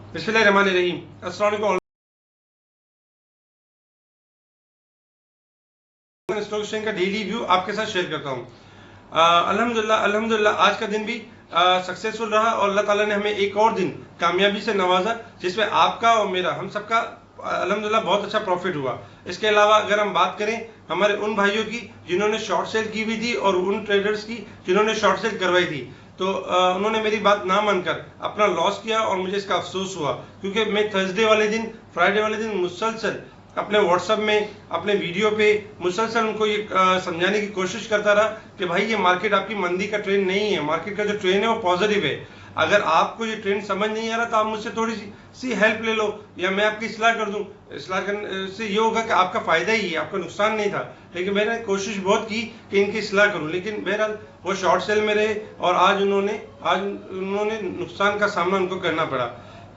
बिस्मिल्लाहिर्रहमानिर्रहीम। अस्सलाम वालेकुम। स्टॉक एक्सचेंज का डेली व्यू आपके साथ शेयर करता हूँ। अल्हम्दुलिल्लाह अल्हम्दुलिल्लाह आज का दिन भी सक्सेसफुल रहा और अल्लाह ताला ने हमें एक और दिन कामयाबी से नवाजा, जिसमें आपका और मेरा हम सबका अल्हम्दुलिल्लाह बहुत अच्छा प्रॉफिट हुआ। इसके अलावा अगर हम बात करें हमारे उन भाइयों की जिन्होंने शॉर्ट सेल की हुई थी और उन ट्रेडर्स की जिन्होंने शॉर्ट सेल करवाई थी, तो उन्होंने मेरी बात ना मानकर अपना लॉस किया और मुझे इसका अफसोस हुआ, क्योंकि मैं थर्सडे वाले दिन, फ्राइडे वाले दिन मुसलसल अपने व्हाट्सएप में, अपने वीडियो पे मुसलसल उनको ये समझाने की कोशिश करता रहा कि भाई ये मार्केट आपकी मंदी का ट्रेंड नहीं है, मार्केट का जो ट्रेंड है वो पॉजिटिव है। अगर आपको ये ट्रेंड समझ नहीं आ रहा तो आप मुझसे थोड़ी सी हेल्प ले लो या मैं आपकी इस्लाह कर दूं। इस्लाह करने से ये होगा कि आपका फायदा ही है, आपका नुकसान नहीं था। लेकिन मैंने कोशिश बहुत की कि इनकी इस्लाह करूं, लेकिन बहरहाल वो शॉर्ट सेल में रहे और आज उन्होंने नुकसान का सामना उनको करना पड़ा।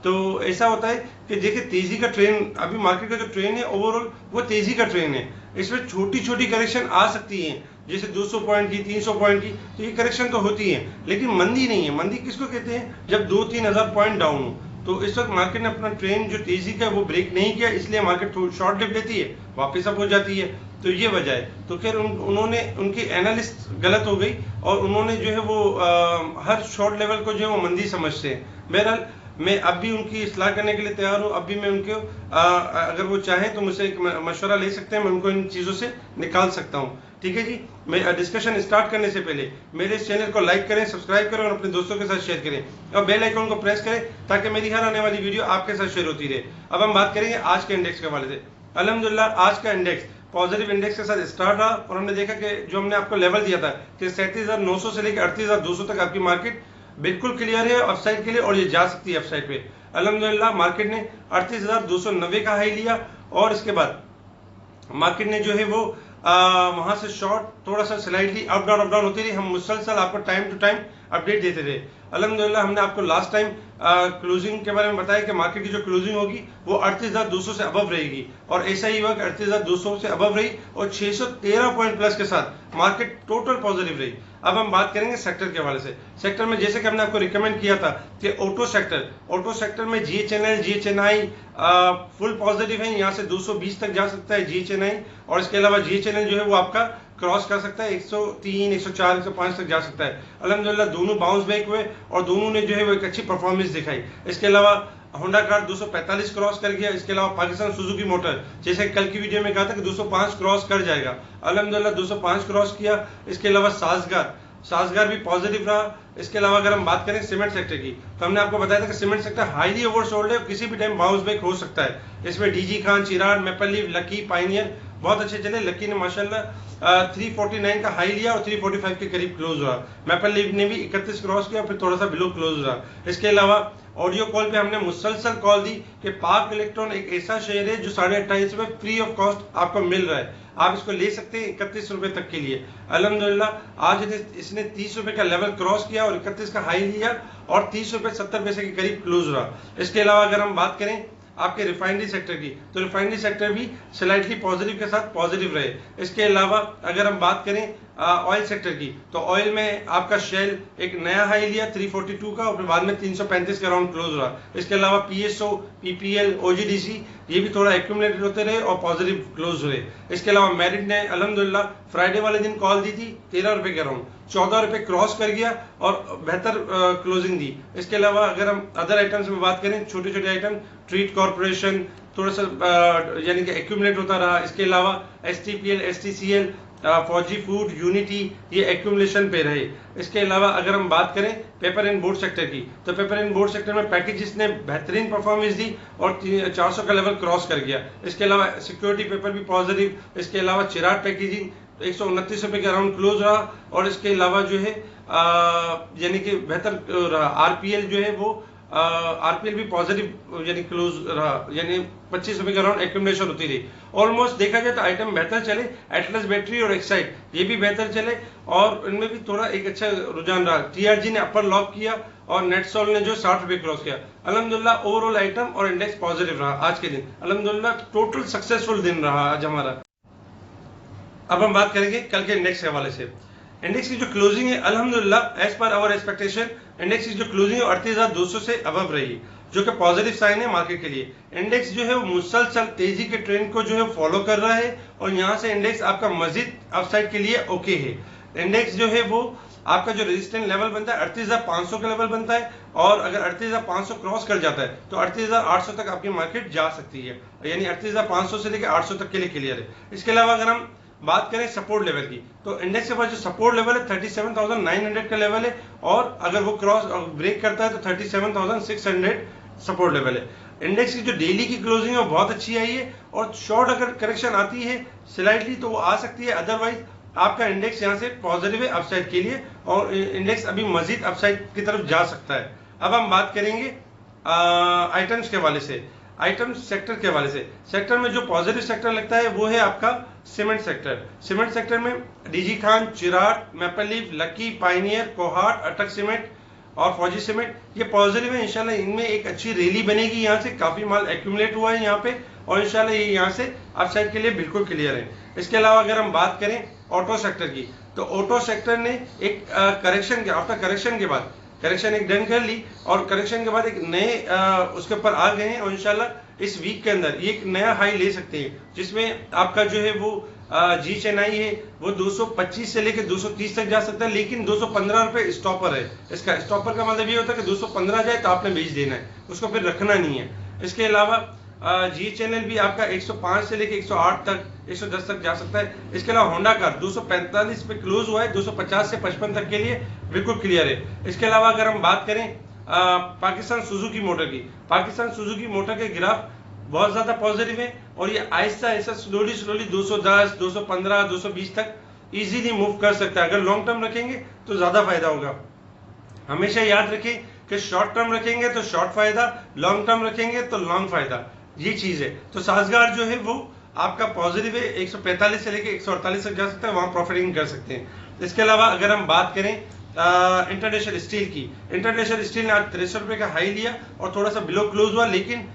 तो ऐसा होता है कि देखिए तेजी का ट्रेंड, अभी मार्केट का जो ट्रेंड है ओवरऑल वो तेजी का ट्रेंड है। इसमें छोटी छोटी करेक्शन आ सकती है, जैसे 200 पॉइंट की, 300 पॉइंट की, तो ये करेक्शन तो होती है, लेकिन मंदी नहीं है। मंदी किसको कहते हैं? जब 2-3 हजार पॉइंट डाउन हो। तो इस वक्त मार्केट ने अपना ट्रेंड जो तेजी का वो ब्रेक नहीं किया, इसलिए मार्केट शॉर्ट डिप लेती है, वापस अप हो जाती है। तो ये वजह है। तो खैर उन्होंने, उनकी एनालिस्ट गलत हो गई और उन्होंने जो है वो हर शॉर्ट लेवल को जो है वो मंदी समझते हैं। बहरहाल मैं अब भी उनकी इस्लाह करने के लिए तैयार हूँ। अब भी मैं उनको अगर वो चाहें तो मुझसे एक मशवरा ले सकते हैं, मैं उनको इन चीज़ों से निकाल सकता हूँ। ठीक है जी। मैं डिस्कशन स्टार्ट करने से पहले मेरे इस चैनल को लाइक करें, सब्सक्राइब करें और अपने दोस्तों के साथ शेयर करें और बेल आइकन को प्रेस करें ताकि मेरी हर आने वाली वीडियो आपके साथ शेयर होती रहे। अब हम बात करेंगे आज के इंडेक्स के हवाले से। अल्हम्दुलिल्लाह आज का इंडेक्स पॉजिटिव इंडेक्स के साथ स्टार्ट रहा और हमने देखा कि जो हमने आपको लेवल दिया था कि 37,900 से लेकर 38,200 तक आपकी मार्केट बिल्कुल क्लियर है अपसाइड के लिए और ये जा सकती है अपसाइड पे। अल्हम्दुलिल्लाह मार्केट ने 38,290 का हाई लिया और इसके बाद मार्केट ने जो है वो वहां से शॉर्ट थोड़ा सा स्लाइडली अप डाउन होती रही। हम मुसलसल आपको टाइम टू टाइम अपडेट देते रहे। अल्हम्दुलिल्लाह हमने आपको लास्ट टाइम क्लोजिंग के बारे में बताया कि मार्केट की जो क्लोजिंग होगी वो 38,200 से अबव रहेगी और ऐसा ही हुआ कि 38,200 से अबव रही और 613 पॉइंट प्लस के साथ मार्केट टोटल पॉजिटिव रही। अब हम बात करेंगे सेक्टर के हवाले से। सेक्टर में जैसे कि हमने आपको रिकमेंड किया था कि ऑटो सेक्टर में जीएचएनएल, जीएचएनआई फुल पॉजिटिव है। यहाँ से 220 तक जा सकता है जीएचएनआई और इसके अलावा जीएचएनएल जो है वो आपका क्रॉस कर सकता है 103, 104, 105 तक जा सकता है। अल्हम्दुलिल्लाह दोनों बाउंस बैक हुए और दोनों ने जो है वो एक अच्छी परफॉर्मेंस दिखाई। इसके अलावा होंडा कार 245 क्रॉस कर गया। इसके अलावा पाकिस्तान सुजुकी मोटर, जैसे कल की वीडियो में कहा था कि 205 क्रॉस कर जाएगा, अल्हम्दुलिल्लाह 205 क्रॉस किया। इसके अलावा साजगार भी पॉजिटिव रहा। इसके अलावा अगर हम बात करें सीमेंट सेक्टर की, तो हमने आपको बताया था कि सीमेंट सेक्टर हाईली ओवरसोल्ड है, किसी भी टाइम बाउंस बैक हो सकता है। इसमें डीजी खान, चिराग, मेपल लीफ, लकी, पाइनियर बहुत अच्छे चले। लकी ने माशाल्लाह 349 का हाई लिया और 345 के करीब क्लोज हुआ। मेपल लीफ ने भी 31 क्रॉस किया, फिर थोड़ा सा बिलो क्लोज रहा। इसके अलावा ऑडियो कॉल पे हमने मुसलसल कॉल दी कि पाक इलेक्ट्रॉन एक ऐसा शेयर है जो 28.5 रुपए फ्री ऑफ कॉस्ट आपको मिल रहा है, आप इसको ले सकते हैं 31 रुपए तक के लिए। अल्हम्दुलिल्लाह आज इसने 30 रुपए का लेवल क्रॉस किया और 31 का हाई लिया और 30 रुपए 70 पैसे के करीब क्लोज रहा। इसके अलावा अगर हम बात करें आपके रिफाइनरी सेक्टर की, तो रिफाइनरी सेक्टर भी स्लाइटली पॉजिटिव के साथ पॉजिटिव रहे। इसके अलावा अगर हम बात करें ऑयल सेक्टर की, तो ऑयल में आपका शेल एक नया हाई लिया 342 का और फिर बाद में 335 के अराउंड क्लोज रहा। इसके अलावा पीएसओ, पीपीएल, ओजीडीसी ये भी थोड़ा एक्यूमुलेटेड होते रहे और पॉजिटिव क्लोज हुए। इसके अलावा मेरिट ने अल्हम्दुलिल्लाह फ्राइडे वाले दिन कॉल दी थी 13 रुपए के अराउंड, 14 रुपए क्रॉस कर गया और बेहतर क्लोजिंग दी। इसके अलावा अगर हम अदर आइटम्स में बात करें, छोटे छोटे आइटम, ट्रीट कॉर्पोरेशन थोड़ा सा यानी कि एक्यूमुलेट होता रहा। इसके अलावा एसटीपीएल, एसटीसीएल, फौजी फूड, यूनिटी ये एक्यूमुलेशन पे रहे। इसके अलावा अगर हम बात करें पेपर एंड बोर्ड सेक्टर की, तो पेपर एंड बोर्ड सेक्टर में पैकेजेस ने बेहतरीन परफॉर्मेंस दी और 400 का लेवल क्रॉस कर गया। इसके अलावा सिक्योरिटी पेपर भी पॉजिटिव। इसके अलावा चिराग पैकेजिंग 129 रुपए के अराउंड क्लोज रहा और इसके अलावा जो है यानी कि बेहतर रहा। आरपीएल जो है वो आरपीएल भी पॉजिटिव यानी क्लोज रहा, यानी 25 रुपए के अराउंड एक्यूमुलेशन होती रही। ऑलमोस्ट देखा जाए तो आइटम बेहतर चले। एटलस बैटरी और एक्साइड ये भी बेहतर चले और इनमें भी थोड़ा एक अच्छा रुझान रहा। टीआरजी ने अपर लॉक किया और नेटसोल ने जो 60 रुपए क्रॉस किया। अल्हम्दुलिल्लाह ओवरऑल आइटम और इंडेक्स पॉजिटिव रहा आज के दिन। अल्हम्दुलिल्लाह टोटल सक्सेसफुल दिन रहा आज हमारा। अब हम बात करेंगे कल के इंडेक्स के हवाले से। इंडेक्स की जो क्लोजिंग है अल्हम्दुलिल्लाह as per hour expectation index की जो क्लोजिंग है 38,200 से अबव रही, जो कि पॉजिटिव साइन है मार्केट के लिए। इंडेक्स जो है वो मुसलसल तेजी के ट्रेंड को जो है फॉलो कर रहा है और यहाँ से इंडेक्स आपका मजीद अपसाइड के लिए ओके है। इंडेक्स जो है वो आपका जो रेजिस्टेंस लेवल बनता है 38,500 का लेवल बनता है, और अगर 38,500 क्रॉस कर जाता है तो 38,800 तक आपकी मार्केट जा सकती है, यानी 38,500 से लेकर 800 तक के लिए क्लियर है। इसके अलावा अगर हम बात करें सपोर्ट लेवल की, तो इंडेक्स के पास जो सपोर्ट लेवल है 37,900 का लेवल है, और अगर वो क्रॉस ब्रेक करता है तो 37,600 सपोर्ट लेवल है। इंडेक्स की जो डेली की क्लोजिंग है वो बहुत अच्छी आई है, और शॉर्ट अगर करेक्शन आती है स्लाइटली तो वो आ सकती है, अदरवाइज आपका इंडेक्स यहाँ से पॉजिटिव है अपसाइड के लिए, और इंडेक्स अभी मजीद अपसाइड की तरफ जा सकता है। अब हम बात करेंगे आइटम्स के हवाले से, आइटम सेक्टर के हवाले से। सेक्टर में जो पॉजिटिव सेक्टर लगता है वो है आपका सीमेंट सेक्टर। सीमेंट सेक्टर में DG Khan, Cherat, maple leaf, lucky, pioneer, Kohat, अटक सीमेंट और फौजी सीमेंट ये पॉजिटिव है। इंशाल्लाह इनमें एक अच्छी रैली बनेगी, यहाँ से काफी माल एक्यूमुलेट हुआ है यहाँ पे, और इंशाल्लाह ये यहाँ से अपसाइड के लिए बिल्कुल क्लियर है। इसके अलावा अगर हम बात करें ऑटो सेक्टर की, तो ऑटो सेक्टर ने एक करेक्शन के आफ्टर करेक्शन के बाद करेक्शन एक डन कर ली, और करेक्शन के बाद एक नए उसके ऊपर आ गए हैं, और इंशाल्लाह इस वीक के अंदर ये एक नया हाई ले सकते हैं, जिसमें आपका जो है वो जी चेन्नई है वो 225 से लेकर 230 तक जा सकता है, लेकिन 215 रुपए स्टॉपर है। इसका स्टॉपर का मतलब ये होता है कि 215 जाए तो आपने बेच देना है, उसको फिर रखना नहीं है। इसके अलावा जी चैनल भी आपका 105 से लेकर 108 तक 110 तक जा सकता है। इसके अलावा होंडा कार 245 पे क्लोज हुआ है, 250 से 55 तक के लिए बिल्कुल क्लियर है। इसके अलावा अगर हम बात करें पाकिस्तान सुजुकी मोटर की, पाकिस्तान सुजुकी मोटर के ग्राफ बहुत ज्यादा पॉजिटिव है, और ये आहिस्ता आहिस्ता स्लोली 210, 215, 220 तक इजीली मूव कर सकता है। अगर लॉन्ग टर्म रखेंगे तो ज्यादा फायदा होगा। हमेशा याद रखें कि शॉर्ट टर्म रखेंगे तो शॉर्ट फायदा, लॉन्ग टर्म रखेंगे तो लॉन्ग फायदा, ये चीज है। तो साजगार जो है वो आपका पॉजिटिव है, 145 से लेकर 148 तक जा सकता है, वहां प्रॉफिटिंग कर सकते हैं। इसके अलावा अगर हम बात करें इंटरनेशनल स्टील की, इंटरनेशनल स्टील ने आज 63 रुपए का हाई लिया और थोड़ा सा बिलो क्लोज हुआ, लेकिन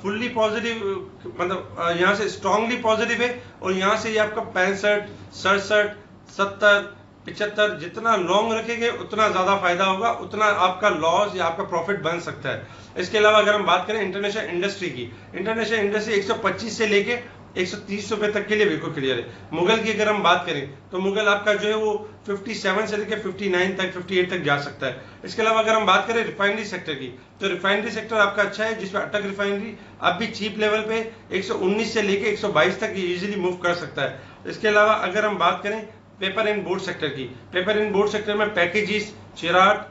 फुल्ली पॉजिटिव मतलब यहाँ से स्ट्रांगली पॉजिटिव है, और यहाँ से ये आपका 65, 67, 70, 75 जितना लॉन्ग रखेंगे उतना ज्यादा फायदा होगा, उतना आपका लॉस या आपका प्रॉफिट बन सकता है। इसके अलावा अगर हम बात करें इंटरनेशनल इंडस्ट्री की, इंटरनेशनल इंडस्ट्री 125 से लेके 130 रुपए तक के लिए बिल्कुल क्लियर है। मुगल की अगर हम बात करें तो मुगल आपका जो है वो 57 से लेकर 59 तक 58 तक जा सकता है। इसके अलावा अगर हम बात करें रिफाइनरी सेक्टर की, तो रिफाइनरी सेक्टर आपका अच्छा है, जिसमें अटक रिफाइनरी अब भी चीप लेवल पे 119 से लेकर 122 तक इजीली मूव कर सकता है। इसके अलावा अगर हम बात करें पेपर एंड बोर्ड सेक्टर की, पेपर एंड बोर्ड सेक्टर में packages, Cherat,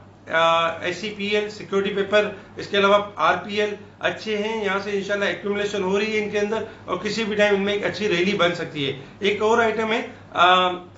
SCPL security paper, इसके अलावा RPL अच्छे हैं, यहाँ से इंशाल्लाह एक्यूमुलेशन हो रही है इनके अंदर, और किसी भी टाइम इनमें एक अच्छी रैली बन सकती है। एक और आइटम है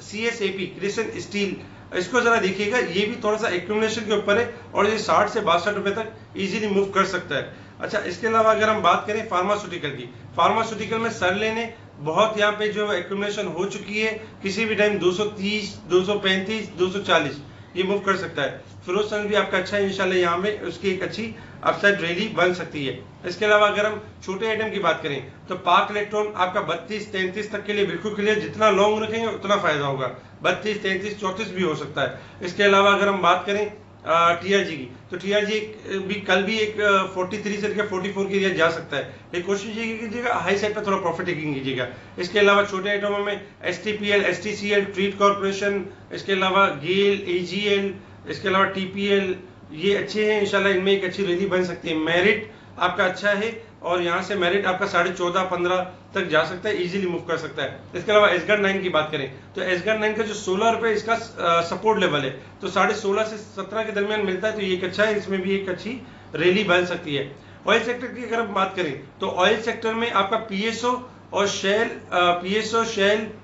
CSAP क्रिसन स्टील, इसको जरा देखिएगा, ये भी थोड़ा सा एक्यूमुलेशन के ऊपर है, और ये 60 से 62 रुपए तक इजीली मूव कर सकता है। अच्छा, इसके अलावा अगर हम बात करें फार्मास्यूटिकल की, फार्मास्यूटिकल में सर लेने बहुत यहाँ पे जो एक्यूमुलेशन हो चुकी है, किसी भी टाइम 230, 235, 240 ये मूव कर सकता है। फिरोज भी आपका अच्छा है, इंशाल्लाह यहाँ में उसकी एक अच्छी अपसाइड रैली बन सकती है। इसके अलावा अगर हम छोटे आइटम की बात करें तो पाक इलेक्ट्रॉन आपका 32-33 तक के लिए बिल्कुल क्लियर, जितना लॉन्ग रखेंगे उतना फायदा होगा, 32, 33, 34 भी हो सकता है। इसके अलावा अगर हम बात करें TRG की, तो TRG भी कल भी एक 43 से लेकर 44 के लिए जा सकता है, लेकिन कोशिश ये कीजिएगा हाई साइड पर थोड़ा प्रॉफिट टेकिंग कीजिएगा। इसके अलावा छोटे आइटमों में STPL, STCL, ट्रीट कॉर्पोरेशन, इसके अलावा गेल, AGL, इसके अलावा TPL ये अच्छे हैं, इंशाल्लाह इनमें एक अच्छी रैली बन सकती है। मेरिट आपका अच्छा है, और यहाँ से मेरिट आपका 14.5-15 तक जा सकता है, इजीली मूव कर सकता है। इसके अलावा एसगर 9 की बात करें तो एसगर 9 का जो 16 रुपए इसका सपोर्ट लेवल है, तो 16.5 से 17 के दरमियान मिलता है, तो ये एक अच्छा है, इसमें भी एक अच्छी रैली बन सकती है। ऑयल सेक्टर की अगर हम बात करें तो ऑयल सेक्टर में आपका PSO और शेल,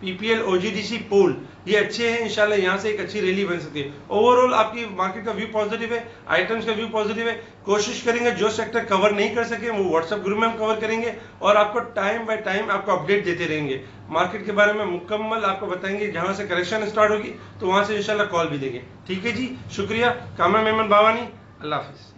PPL, OGDC, पोल ये अच्छे हैं, इंशाल्लाह यहाँ से एक अच्छी रैली बन सकती है। ओवरऑल आपकी मार्केट का व्यू पॉजिटिव है, आइटम्स का व्यू पॉजिटिव है। कोशिश करेंगे जो सेक्टर कवर नहीं कर सके वो व्हाट्सएप ग्रुप में हम कवर करेंगे, और आपको टाइम बाय टाइम आपको अपडेट देते रहेंगे, मार्केट के बारे में मुकम्मल आपको बताएंगे। जहां से करेक्शन स्टार्ट होगी तो वहां से इंशाल्लाह कॉल भी देंगे। ठीक है जी, शुक्रिया। कामरान मेमन बावानी, अल्लाह हाफिज।